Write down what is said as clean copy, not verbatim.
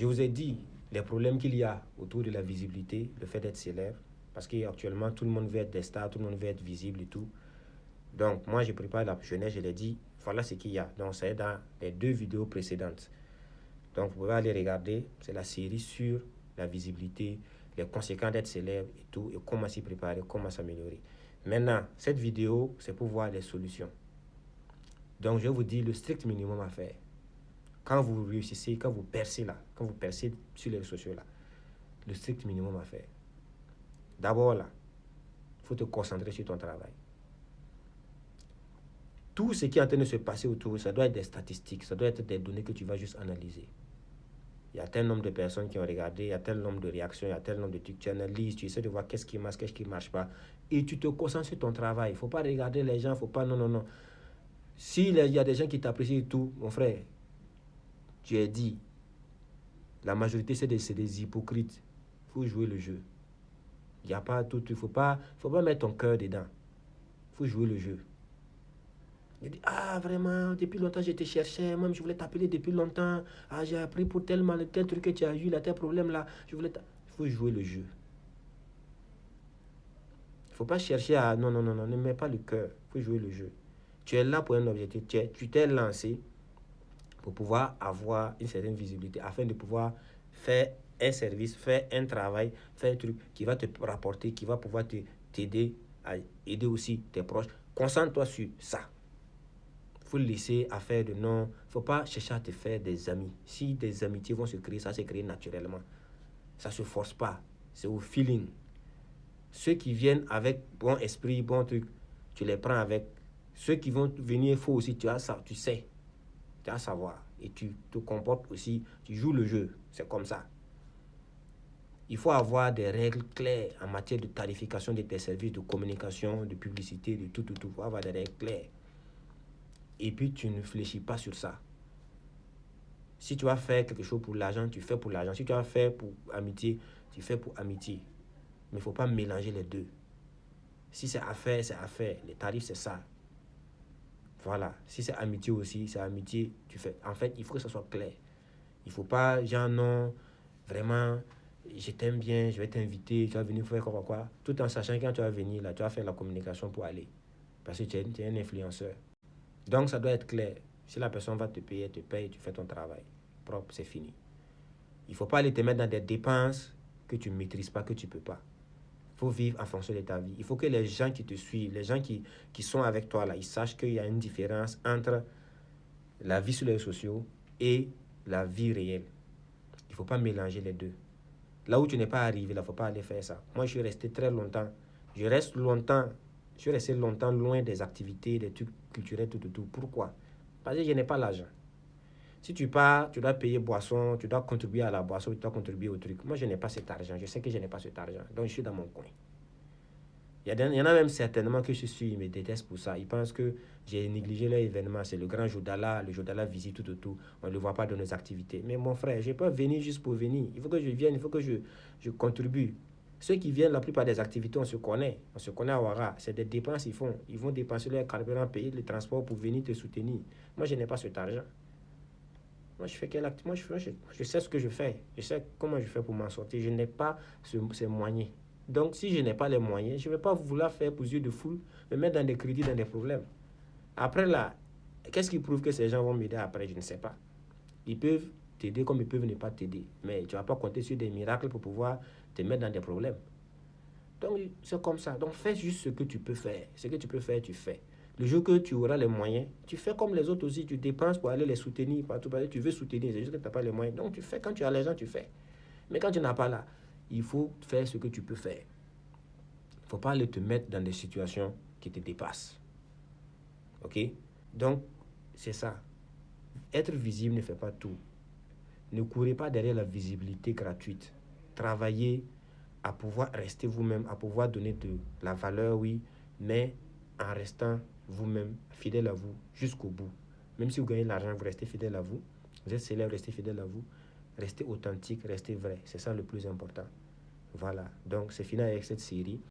Je vous ai dit les problèmes qu'il y a autour de la visibilité, le fait d'être célèbre, parce qu'actuellement, tout le monde veut être des stars, tout le monde veut être visible et tout. Donc, moi, je prépare la jeunesse, je l'ai dit, voilà ce qu'il y a. Donc, c'est dans les 2 vidéos précédentes. Donc, vous pouvez aller regarder, c'est la série sur la visibilité, les conséquences d'être célèbre et tout, et comment s'y préparer, comment s'améliorer. Maintenant, cette vidéo, c'est pour voir les solutions. Donc, je vous dis le strict minimum à faire. Quand vous réussissez, quand vous percez là, quand vous percez sur les réseaux sociaux là, le strict minimum à faire. D'abord là, il faut te concentrer sur ton travail. Tout ce qui est en train de se passer autour, ça doit être des statistiques, ça doit être des données que tu vas juste analyser. Il y a tel nombre de personnes qui ont regardé, il y a tel nombre de réactions, il y a tel nombre de trucs. Tu analyses, tu essaies de voir qu'est-ce qui marche pas. Et tu te concentres sur ton travail. Il ne faut pas regarder les gens, il ne faut pas... Non. S'il y a des gens qui t'apprécient et tout, mon frère, tu es dit, la majorité c'est des hypocrites. Il faut jouer le jeu. Il n'y a pas tout, il ne faut pas mettre ton cœur dedans. Il faut jouer le jeu. Il dit, ah vraiment, depuis longtemps je te cherchais, même je voulais t'appeler depuis longtemps. Ah, j'ai appris pour tel truc que tu as eu, là, tel problème là. Il faut jouer le jeu. Il ne faut pas chercher à... Non, ne mets pas le cœur. Il faut jouer le jeu. Tu es là pour un objectif. Tu t'es lancé pour pouvoir avoir une certaine visibilité, afin de pouvoir faire un service, faire un travail, faire un truc qui va te rapporter, qui va pouvoir t'aider à aider aussi tes proches. Concentre-toi sur ça. Il faut laisser à faire de non. Il ne faut pas chercher à te faire des amis. Si des amitiés vont se créer, ça se crée naturellement. Ça ne se force pas. C'est au feeling. Ceux qui viennent avec bon esprit, bon truc, tu les prends avec. Ceux qui vont venir faux aussi, tu as ça, tu sais. Tu as à savoir. Et tu te comportes aussi, tu joues le jeu. C'est comme ça. Il faut avoir des règles claires en matière de tarification de tes services, de communication, de publicité, de tout. Il faut avoir des règles claires. Et puis, tu ne fléchis pas sur ça. Si tu vas faire quelque chose pour l'argent, tu fais pour l'argent. Si tu vas faire pour amitié, tu fais pour amitié. Mais il ne faut pas mélanger les deux. Si c'est affaire, c'est affaire. Les tarifs, c'est ça. Voilà. Si c'est amitié aussi, c'est amitié, tu fais. En fait, il faut que ça soit clair. Il ne faut pas, genre, non, vraiment, je t'aime bien, je vais t'inviter, tu vas venir faire quoi. Tout en sachant que quand tu vas venir, là, tu vas faire la communication pour aller. Parce que tu es un influenceur. Donc, ça doit être clair. Si la personne va te payer, elle te paye, tu fais ton travail. Propre, c'est fini. Il ne faut pas aller te mettre dans des dépenses que tu ne maîtrises pas, que tu ne peux pas. Il faut vivre en fonction de ta vie. Il faut que les gens qui te suivent, les gens qui sont avec toi, là, ils sachent qu'il y a une différence entre la vie sur les réseaux sociaux et la vie réelle. Il ne faut pas mélanger les deux. Là où tu n'es pas arrivé, il ne faut pas aller faire ça. Moi, je suis resté très longtemps. Je suis resté longtemps loin des activités, des trucs culturels, tout. Pourquoi? Parce que je n'ai pas l'argent. Si tu pars, tu dois payer boisson, tu dois contribuer à la boisson, tu dois contribuer au truc. Moi, je n'ai pas cet argent. Je sais que je n'ai pas cet argent. Donc, je suis dans mon coin. Il y en a même certainement que je suis, ils me détestent pour ça. Ils pensent que j'ai négligé leur événement. C'est le grand Jodala, le Jodala visite, tout. On ne le voit pas dans nos activités. Mais mon frère, je ne peux pas venir juste pour venir. Il faut que je vienne, il faut que je contribue. Ceux qui viennent, la plupart des activités, on se connaît. On se connaît à Ouara. C'est des dépenses qu'ils font. Ils vont dépenser leur carburant, payer le transport pour venir te soutenir. Moi, je n'ai pas cet argent. Moi, je fais quel acte? Je sais ce que je fais. Je sais comment je fais pour m'en sortir. Je n'ai pas ces moyens. Donc, si je n'ai pas les moyens, je ne vais pas vouloir faire pour yeux de foule, me mettre dans des crédits, dans des problèmes. Après là, qu'est-ce qui prouve que ces gens vont m'aider après? Je ne sais pas. Ils peuvent t'aider comme ils peuvent ne pas t'aider. Mais tu ne vas pas compter sur des miracles pour pouvoir te mettre dans des problèmes. Donc, c'est comme ça. Donc, fais juste ce que tu peux faire. Ce que tu peux faire, tu fais. Le jour que tu auras les moyens, tu fais comme les autres aussi. Tu dépenses pour aller les soutenir partout. Parce que tu veux soutenir, c'est juste que tu n'as pas les moyens. Donc, tu fais. Quand tu as l'argent, tu fais. Mais quand tu n'as pas là, il faut faire ce que tu peux faire. Il ne faut pas aller te mettre dans des situations qui te dépassent. OK? Donc, c'est ça. Être visible ne fait pas tout. Ne courez pas derrière la visibilité gratuite. Travaillez à pouvoir rester vous-même, à pouvoir donner de la valeur, oui, mais en restant vous-même, fidèle à vous, jusqu'au bout. Même si vous gagnez de l'argent, vous restez fidèle à vous. Vous êtes célèbre, restez fidèle à vous. Restez authentique, restez vrai. C'est ça le plus important. Voilà. Donc, c'est fini avec cette série.